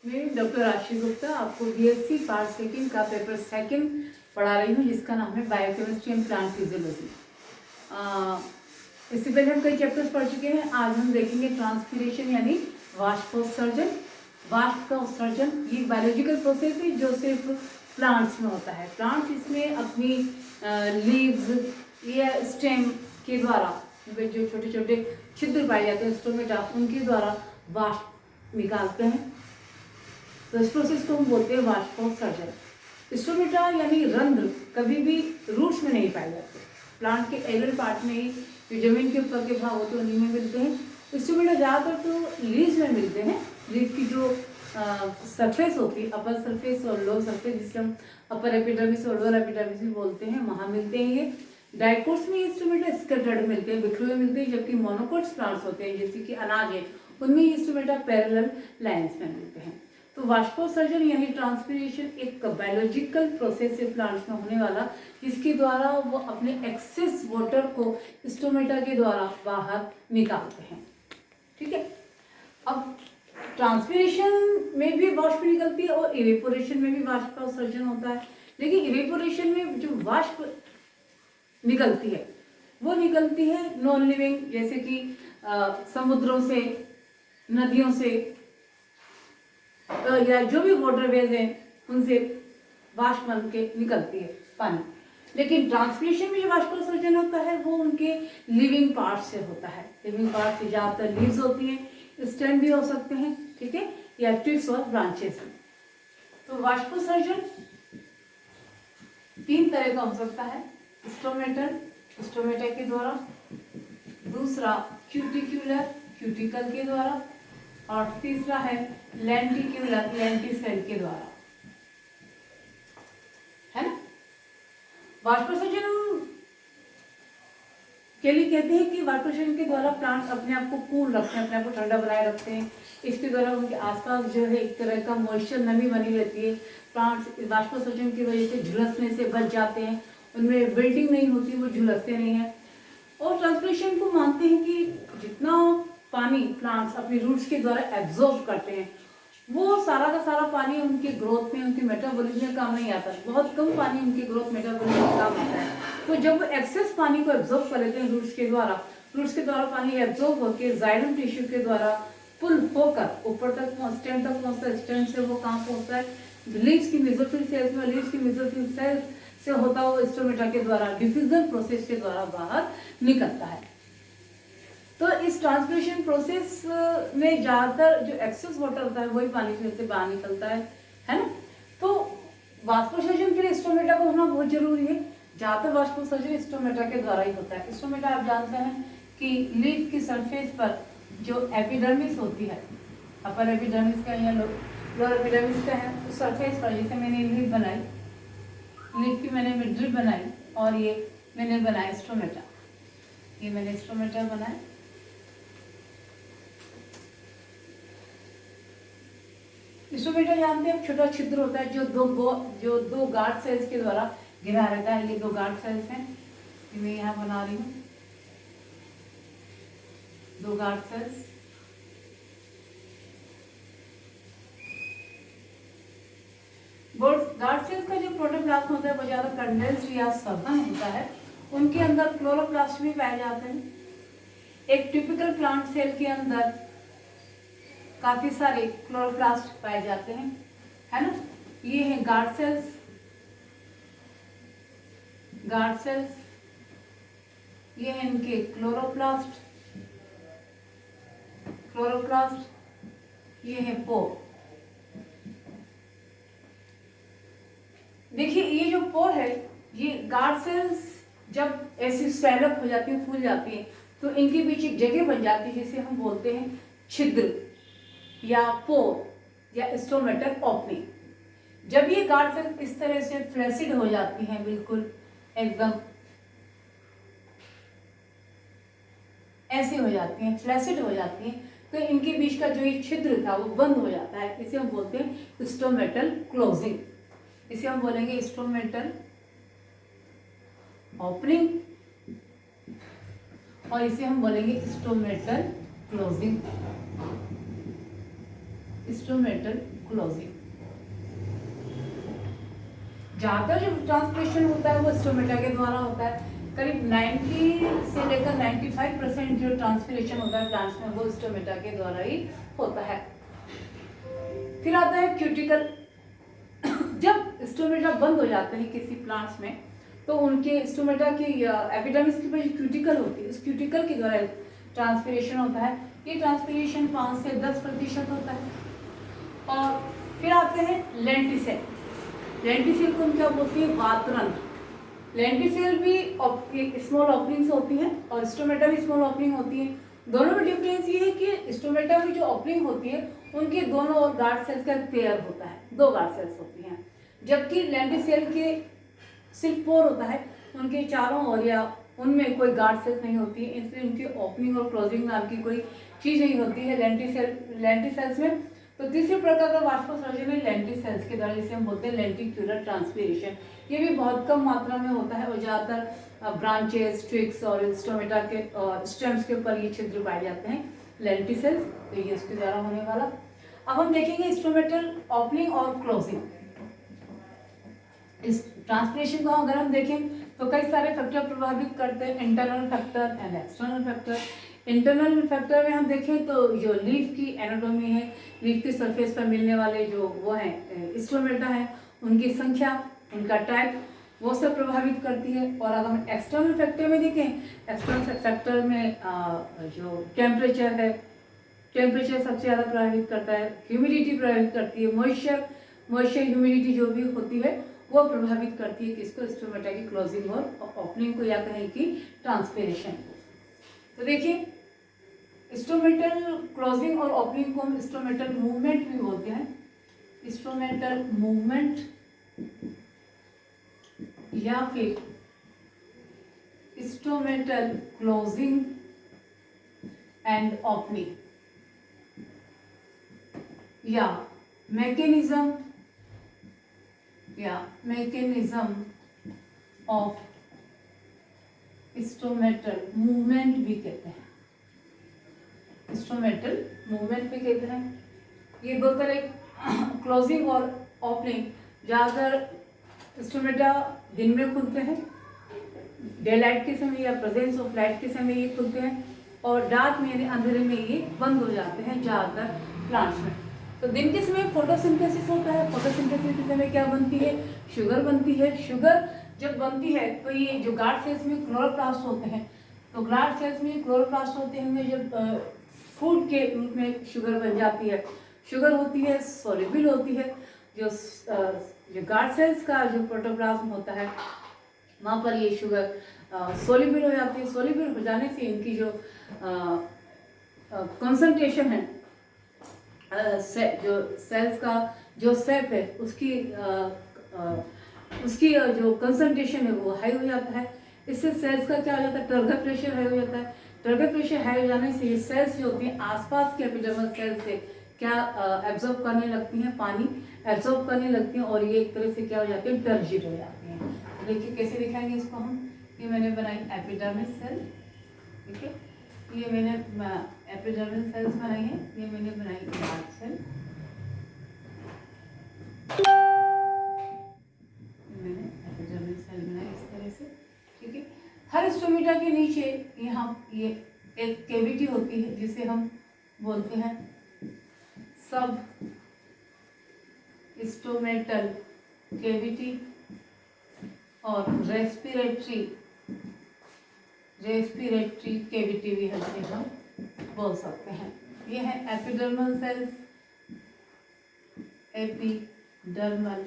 मैं डॉक्टर आशी गुप्ता आपको बीएससी पार्ट सेकंड का पेपर सेकंड पढ़ा रही हूँ, जिसका नाम है बायोकेमिस्ट्री एंड प्लांट फिजियोलॉजी। इससे पहले हम कई चैप्टर्स पढ़ चुके हैं। आज हम देखेंगे ट्रांसपीरेशन यानी वाष्पोत्सर्जन। वाष्प का उत्सर्जन ये बायोलॉजिकल प्रोसेस है जो सिर्फ प्लांट्स में होता है। प्लांट्स इसमें अपनी लीव्स या स्टेम के द्वारा जो छोटे छोटे छिद्र पाए जाते हैं स्टोमेटा, उनके द्वारा वाष्प निकालते हैं। तो इस प्रोसेस को हम बोलते हैं वाष्पोत्सर्जन। स्टोमेटा यानी रंध्र कभी भी रूट्स में नहीं पाए जाते। प्लांट के एलर पार्ट में ही जो जमीन के ऊपर के भाग होते हैं उन्हीं में मिलते हैं। स्टोमेटा ज़्यादातर तो लीव्स में मिलते हैं। लीव की जो सरफेस होती है, अपर सरफेस और लोअर सरफेस, जिसे हम अपर एपिडर्मिस और लोअर एपिडर्मिस भी बोलते हैं, वहाँ मिलते हैं ये। डाइकोट्स में ये स्टोमेटा स्कैटर्ड मिलते हैं, बिखरे हुए मिलते हैं, जबकि मोनोकोट्स प्लांट्स होते हैं जैसे कि अनाज है, उनमें ये स्टोमेटा पैरेलल लाइंस में मिलते हैं। तो वाष्पोत्सर्जन यानी ट्रांसपीरेशन एक बायोलॉजिकल प्रोसेस है प्लांट्स में होने वाला, जिसके द्वारा वो अपने एक्सेस वाटर को स्टोमेटा के द्वारा बाहर निकालते हैं। ठीक है। अब ट्रांसपीरेशन में भी वाष्प निकलती है और इवेपोरेशन में भी वाष्प का उत्सर्जन होता है। लेकिन इवेपोरेशन में जो वाष्प निकलती है वो निकलती है नॉन लिविंग, जैसे कि समुद्रों से, नदियों से, या जो भी वाटरवेज हैं उनसे वाष्प बन के निकलती है पानी। लेकिन ट्रांसपीरेशन में जो वाष्प का उत्सर्जन होता है वो उनके लिविंग पार्ट से होता है। लिविंग पार्ट से ज़्यादातर लीव्स होती हैं, स्टेम भी हो सकते हैं, ठीक है, या ट्विग्स और ब्रांचेस हैं। तो वाष्पोत्सर्जन 3 तरह का हो सकता है। स्टोमेटल, स्टोमेटा के द्वारा, दूसरा क्यूटिक्यूलर, क्यूटिकल के द्वारा, और तीसरा है लेंटिक्यूलर, लेंटिसेल के द्वारा, है ना। वाष्पोत्सर्जन के लिए कहते हैं कि वाष्पोत्सर्जन के द्वारा प्लांट्स अपने आप को कूल रखते हैं, अपने आप को ठंडा बनाए रखते हैं। इसके द्वारा उनके आसपास जो है एक तरह का मॉइस्चर, नमी बनी रहती है। प्लांट्स वाष्पोत्सर्जन की वजह से झुलसने से बच जाते हैं, उनमें बिल्डिंग नहीं होती, वो झुलसते नहीं हैं। और ट्रांसपीरेशन को मानते हैं कि जितना पानी प्लांट्स अपनी रूट्स के द्वारा एब्जॉर्ब करते हैं, वो सारा का सारा पानी उनके ग्रोथ में, उनके मेटाबॉलिज्म में काम नहीं आता। बहुत कम पानी उनके ग्रोथ मेटाबॉलिज्म में काम आता है। तो जब वो एक्सेस पानी को एब्जॉर्ब कर लेते हैं रूट्स के द्वारा पानी एब्जॉर्ब होकर जाइलम टिश्यू के द्वारा पुल होकर ऊपर तक स्टेम तक पहुँचता है। स्टेम से वो कहाँ पहुँचता है, लीव्स की मेसोफिल सेल्स में, लीव्स की मेसोफिल सेल्स से होता हुआ स्टोमेटा के द्वारा डिफ्यूजन प्रोसेस के द्वारा बाहर निकलता है। तो इस ट्रांसपीरेशन प्रोसेस में ज़्यादातर जो एक्सेस वाटर होता है वही पानी से बाहर निकलता है ना। तो वाष्पोत्सर्जन के लिए स्टोमेटा को होना बहुत जरूरी है। ज़्यादातर वाष्पोत्सर्जन स्टोमेटा के द्वारा ही होता है। स्टोमेटा आप जानते हैं कि लीफ की सरफेस पर जो एपिडर्मिस होती है, अपर एपिडर्मिस का या लोअर एपिडर्मिस का है, उस सरफेस पर जैसे मैंने लीफ बनाई, लीफ की मैंने मिड्रिल बनाई, और ये मैंने बनाया स्टोमेटा, ये मैंने स्टोमेटा बनाया। स्टोमेटा जानते हैं छोटा छिद्र होता है जो दो गार्ड सेल्स के द्वारा घिरा रहता है। ये 2 गार्ड सेल्स हैं, ये मैं यहाँ बना रही हूँ, 2 गार्ड सेल्स। गार्ड सेल्स का जो प्रोटोप्लाज्म होता है वो ज्यादा कंडेंस्ड या सघन होता है। उनके अंदर क्लोरोप्लास्ट भी पाए जाते हैं। एक टिपिकल प्लांट सेल के अंदर काफी सारे क्लोरोप्लास्ट पाए जाते हैं, है ना। ये है गार्ड सेल्स, ये है इनके क्लोरोप्लास्ट, ये है पोर। देखिए ये जो पोर है, ये गार्ड सेल्स जब ऐसी स्वेलअप हो जाती है, फूल जाती है, तो इनके बीच एक जगह बन जाती है जिसे हम बोलते हैं छिद्र या पोर या स्टोमेटल ओपनिंग। जब ये गार्ड सेल इस तरह से फ्लैसिड हो जाती हैं, बिल्कुल एकदम ऐसे हो जाती हैं, फ्लैसिड हो जाती हैं, तो इनके बीच का जो ये छिद्र था वो बंद हो जाता है। इसे हम बोलते हैं स्टोमेटल क्लोजिंग। इसे हम बोलेंगे स्टोमेटल ओपनिंग, और इसे हम बोलेंगे स्टोमेटल क्लोजिंग। Stomatal closing. ज़्यादा जो ट्रांसप्रेशन होता है वो स्टोमेटा के द्वारा होता है। करीब 90 से लेकर 95% जो ट्रांसपिरेशन होता है प्लांट्स में वो स्टोमेटा के द्वारा ही होता है। फिर आता है क्यूटिकल। जब स्टोमेटा बंद हो जाते हैं किसी प्लांट्स में तो उनके स्टोमेटा की एपिडर्मिस के ऊपर जो क्यूटिकल होती है उस क्यूटिकल के द्वारा ट्रांसपिरेशन होता है। ये ट्रांसपिरेशन 5 से 10% होता है। और फिर आते हैं लेंटिसेल। लेंटिसेल को हम क्या बोलते हैं? वातरंध्र। लेंटिसेल भी स्मॉल ओपनिंग्स होती हैं और स्टोमेटा भी स्मॉल ओपनिंग होती है। दोनों में डिफरेंस ये है कि स्टोमेटा में जो ओपनिंग होती है उनके दोनों और गार्ड सेल्स का पेयर होता है, 2 गार्ड सेल्स होती हैं, जबकि लेंटिसेल के सिर्फ 4 होता है, उनके चारों ओर या उनमें कोई गार्ड सेल्स नहीं होती है, इसलिए उनकी ओपनिंग और क्लोजिंग नाम की कोई चीज़ नहीं होती है लेंटिसेल्स में। तो तीसरे प्रकार का वाष्पोत्सर्जन है लेंटिसेल्स के द्वारा, जिसे हम बोलते हैं लेंटिक्यूलर ट्रांसपीरेशन। ये भी बहुत कम मात्रा में होता है और ज़्यादातर ब्रांचेस, ट्विग्स और स्टोमेटा के स्टेम्स के ऊपर ये छिद्र पाए जाते हैं लेंटिसेल्स। तो ये इसके द्वारा होने वाला। अब हम देखेंगे स्टोमेटल ओपनिंग और क्लोजिंग। इस ट्रांसपिरेशन को अगर हम देखें तो कई सारे फैक्टर प्रभावित करते हैं, internal factor and external factor. Internal factor में हम देखें तो जो लीफ की एनाटॉमी है, लीफ की सरफेस पर मिलने वाले जो वो हैं स्टोमेटा हैं, उनकी संख्या, उनका टाइप, वो सब प्रभावित करती है। और अगर हम एक्सटर्नल फैक्टर में देखें, एक्सटर्नल फैक्टर में जो टेम्परेचर है, टेम्परेचर सबसे ज़्यादा प्रभावित करता है, ह्यूमिडिटी प्रभावित करती है, मॉइस्चर ह्यूमिडिटी जो भी होती है वो प्रभावित करती है किसको? स्टोमेटा की क्लोजिंग और ओपनिंग को, या कहें कि ट्रांसपिरेशन को। तो देखिए स्टोमेटल क्लोजिंग और ओपनिंग को हम स्टोमेटल मूवमेंट भी बोलते हैं। स्टोमेटल मूवमेंट या फिर स्टोमेटल क्लोजिंग एंड ओपनिंग या मैकेनिज्म ऑफ स्टोमेटल मूवमेंट भी कहते हैं। स्टोमेटल मूवमेंट भी कहते हैं। ये 2 तरह क्लोजिंग और ओपनिंग। ज़्यादातर स्टोमेटा दिन में खुलते हैं, डे लाइट के समय या प्रेजेंस ऑफ लाइट के समय ये खुलते हैं, और रात में यानी अंधेरे में ये बंद हो जाते हैं ज़्यादातर प्लांट्स में। तो दिन के समय फोटोसिंथेसिस होता है। फोटोसिंथेसिस के समय क्या बनती है? शुगर बनती है। शुगर जब बनती है तो ये जो गार्ड सेल्स में क्लोरोप्लास्ट होते हैं, तो गार्ड सेल्स में क्लोरोप्लास्ट होते हैं, जब फूड के रूप में शुगर बन जाती है। शुगर होती है, सोल्यूबल होती है। जो गार्ड सेल्स का जो प्रोटोप्लाज्म होता है वहाँ पर ये शुगर सोल्यूबल हो जाती है। सोल्यूबल हो जाने से इनकी जो कंसंट्रेशन है, जो सेल्स का जो शेप है उसकी जो कंसंट्रेशन है वो हाई हो जाता है। इससे सेल्स का क्या हो जाता है? टारगेट प्रेशर हाई हो जाता है। टारगेट प्रेशर हाई हो जाने से ये सेल्स जो होती हैं आसपास के एपिडर्मल सेल्स से क्या एब्जॉर्ब करने लगती हैं? पानी एब्जॉर्ब करने लगती हैं और ये एक तरह से क्या हो जाती है? टर्जिड हो जाती हैं। देखिए कैसे दिखाएंगे इसको हम। ये मैंने बनाई एपिडर्मिस सेल, ठीक है, ये मैंने एपिडर्मिस सेल्स बनाई है, ये मैंने बनाई गार्ड सेल, मैंने एपिडर्मिस सेल बनाई इस तरह से, ठीक है। हर स्टोमेटा के नीचे यहाँ ये एक कैविटी होती है जिसे हम बोलते हैं सब स्टोमेटल कैविटी और रेस्पिरेटरी कैविटी भी हम बोल सकते हैं। ये है एपिडर्मल सेल्स, एपिडर्मल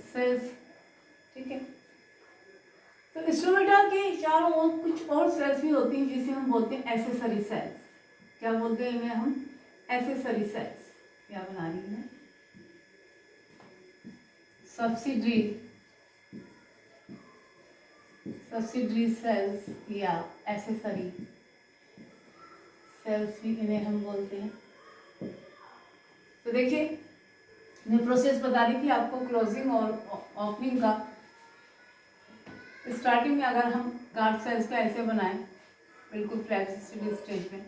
सेल्स, ठीक है। तो स्टोमेटा के चारों ओर कुछ और सेल्स भी होती हैं जिसे हम बोलते हैं एसेसरी सेल्स। क्या बोलते हैं इन्हें हम? Accessory sales. क्या बना रही है? सब्सिडरी सेल्स या एसेसरी सेल्स भी इन्हें हम बोलते हैं। तो देखिए मैं प्रोसेस बता रही थी आपको क्लोजिंग और ओपनिंग का। स्टार्टिंग में अगर हम गार्ड सेल्स को ऐसे बनाएं बिल्कुल फ्लैक्सिड स्टेज में,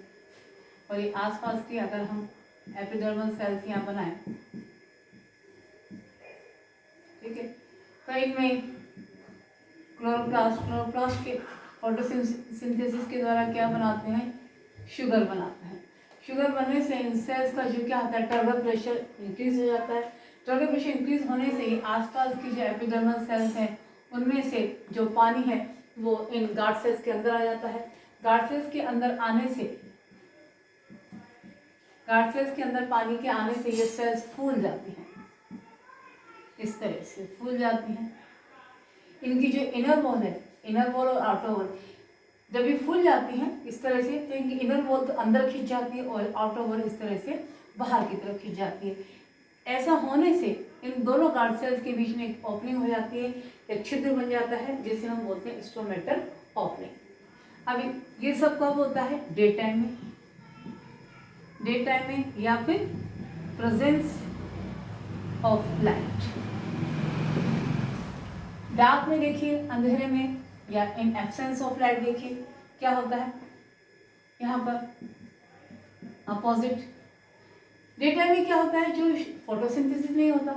और ये आसपास की अगर हम एपिडर्मल सेल्स यहाँ बनाए, ठीक है। तो इनमें क्लोरोप्लास्ट के फोटोसिंथेसिस के द्वारा क्या बनाते हैं, शुगर बनाते हैं। शुगर बनने से इन सेल्स का जो क्या होता है, टर्गर प्रेशर इंक्रीज हो जाता है। टर्गर प्रेशर इंक्रीज होने से ही आसपास की जो एपिडर्मल सेल्स हैं उनमें से जो पानी है वो इन गार्ड सेल्स के अंदर आ जाता है। गार्ड सेल्स के अंदर आने से, गार्ड सेल्स के अंदर पानी के आने से ये सेल्स फूल जाती हैं, इस तरह से फूल जाती हैं। इनकी जो इनर वॉल है, इनर वॉल और आउटर वॉल जब ये फूल जाती हैं इस तरह से, तो इनकी इनर वॉल तो अंदर खिंच जाती है और आउटर वॉल इस तरह से बाहर की तरफ खिंच जाती है। ऐसा होने से इन दोनों गार्ड सेल्स के बीच में एक ओपनिंग हो जाती है, एक छिद्र बन जाता है जिसे हम बोलते हैं स्टोमेटल ओपनिंग। अभी ये सब कब होता है, डे टाइम में, डे टाइम में या फिर प्रेजेंस ऑफ लाइट। डार्क में देखिए, अंधेरे में या इन एब्सेंस ऑफ लाइट देखिए क्या होता है, यहाँ पर अपोजिट। डे टाइम में क्या होता है, जो फोटोसिंथेसिस नहीं होता,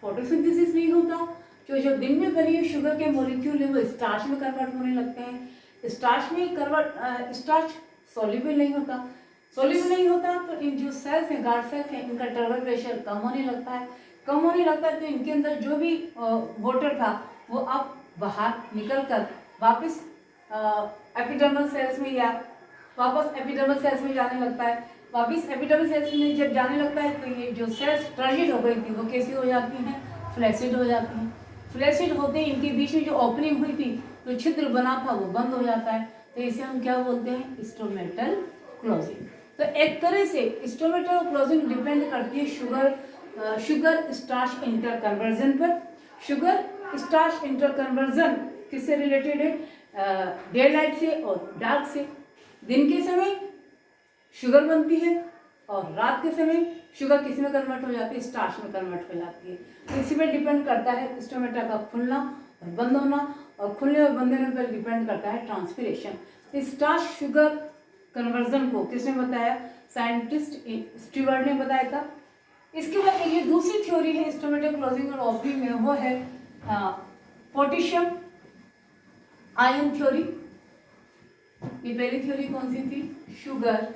फोटोसिंथेसिस नहीं होता, जो दिन में बनी हुई शुगर के मॉलिक्यूल है वो स्टार्च में कन्वर्ट होने लगते हैं। स्टार्च में कन्वर्ट, स्टार्च सॉल्युबल नहीं होता, सॉल्युबल नहीं होता तो इन जो सेल्स हैं, गार्ड सेल्स हैं, इनका टर्गर प्रेशर कम होने लगता है। कम होने लगता है तो इनके अंदर जो भी वाटर था वो अब बाहर निकल कर वापस एपिडर्मल सेल्स में या वापस एपिडर्मल सेल्स में जाने लगता है। वापस एपिडर्मल सेल्स में जब जाने लगता है तो ये जो सेल्स टर्जिड हो गई थी वो कैसी हो जाती हैं, फ्लैसिड हो जाती हैं। फ्लैसिड होते ही इनके बीच में जो ओपनिंग हुई थी, जो छिद्र बना था वो बंद हो जाता है, तो इसे हम क्या बोलते हैं, स्टोमेटल क्लोजिंग। तो एक तरह से स्टोमेटल क्लोजिंग डिपेंड करती है शुगर स्टार्च इंटर कन्वर्जन पर। शुगर स्टार्च इंटर कन्वर्जन किससे रिलेटेड है, डे लाइट से और डार्क से। दिन के समय शुगर बनती है और रात के समय शुगर किस में कन्वर्ट हो जाती है, स्टार्च में कन्वर्ट हो जाती है। तो इसी पर डिपेंड करता है स्टोमेटा का खुलना और बंद होना, और खुलने और बंद होने पर डिपेंड करता है ट्रांसपिरेशन। स्टार्च शुगर कन्वर्जन को किसने बताया, साइंटिस्ट स्टीवर्ट ने बताया था। इसके बाद ये दूसरी थ्योरी है स्टोमेटल क्लोजिंग और ओपनिंग में, वो है पोटेशियम आयन थ्योरी। ये पहली थ्योरी कौन सी थी, sugar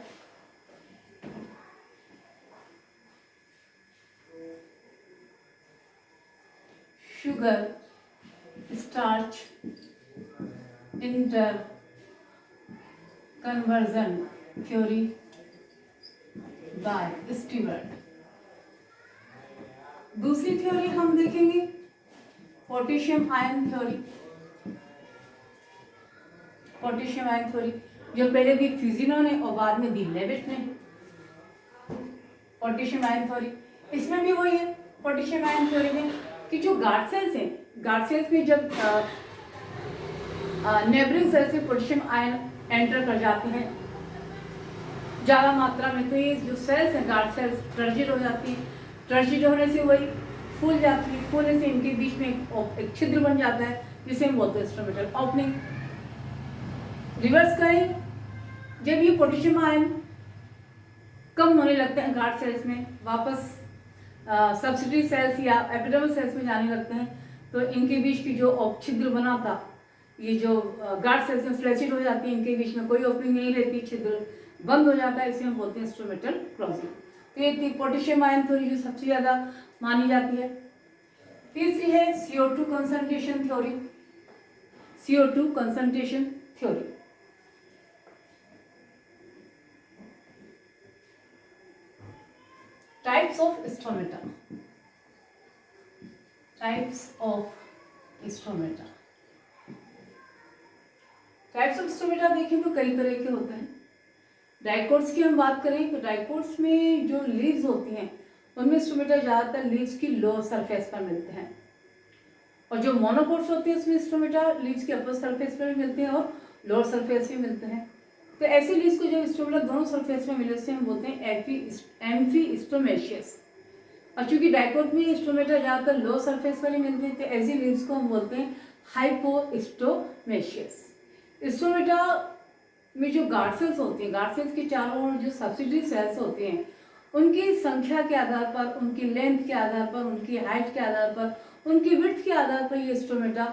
starch inter conversion theory by Stewart. दूसरी थ्योरी हम देखेंगे potassium ion theory. Potassium ion theory जो पहले दी फ्यूजिनो ने और बाद में दी लेविट ने। पोटेशियम आयन थ्योरी, इसमें भी वही है पोटेशियम आयन थ्योरी में कि जो गार्ड सेल्स हैं, गार्ड सेल्स में जब नेबरिंग सेल्स से पोटेशियम आयन एंटर कर जाते हैं ज़्यादा मात्रा में, तो ये जो सेल्स हैं गार्ड सेल्स टर्जिड हो जाती है। टर्जिड होने से वही फूल जाती है, फूलने से इनके बीच में एक छिद्र बन जाता है जिसे हम बोलते हैं स्टोमेटल ओपनिंग। रिवर्स करें, जब ये पोटेशियम आयन कम होने लगते हैं गार्ड सेल्स में, वापस सब्सिडी सेल्स या एपिडर्मल सेल्स में जाने लगते हैं, तो इनके बीच की जो छिद्र बना था, ये जो गार्ड सेल्स में फ्लैसिड हो जाती है, इनके बीच में कोई ओपनिंग नहीं रहती, छिद्र बंद हो जाता है, इसे हम बोलते हैं स्टोमेटल क्लोजिंग। तो ये थी पोटेशियम आयन थ्योरी जो सबसे ज़्यादा मानी जाती है। तीसरी है CO2 concentration theory. CO2 concentration theory, types of stomata. Types of stomata, types of stomata देखें तो कई तरह के होते हैं। डाइकोट्स की हम बात करें तो डाइकोट्स में जो लीव्स होती हैं उनमें स्टोमेटा ज़्यादातर लीव्स की लोअर सरफेस पर मिलते हैं, और जो मोनोकोट्स होते हैं उसमें स्टोमेटा लीव्स के अपर सरफेस पर भी मिलते हैं और लोअर सरफेस पे मिलते हैं। तो ऐसी लीव्स को जब स्टोमेटा दोनों सरफेस में मिले से हम बोलते हैं एम्फीस्टोमेशियस। और चूंकि डाइकोट में स्टोमेटा ज़्यादातर लो सरफेस पर ही मिलते हैं तो ऐसी लीव्स को हम बोलते हैं हाइपोस्टोमेशियस। स्टोमेटा में जो गार्ड सेल्स होती हैं, गार्ड सेल्स के चारों ओर जो सब्सिडरी सेल्स होते हैं उनकी संख्या के आधार पर, उनकी लेंथ के आधार पर, उनकी हाइट के आधार पर, उनकी विड्थ के आधार पर ये स्टोमेटा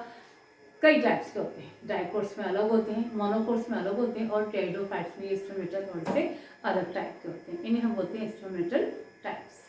कई टाइप्स के होते हैं। डाइकोट्स में अलग होते हैं, मोनोकोट्स में अलग होते हैं और टेरिडोफाइट्स में ये स्टोमेटा थोड़े से अलग टाइप के होते हैं। इन्हें हम बोलते हैं स्टोमेटल टाइप्स।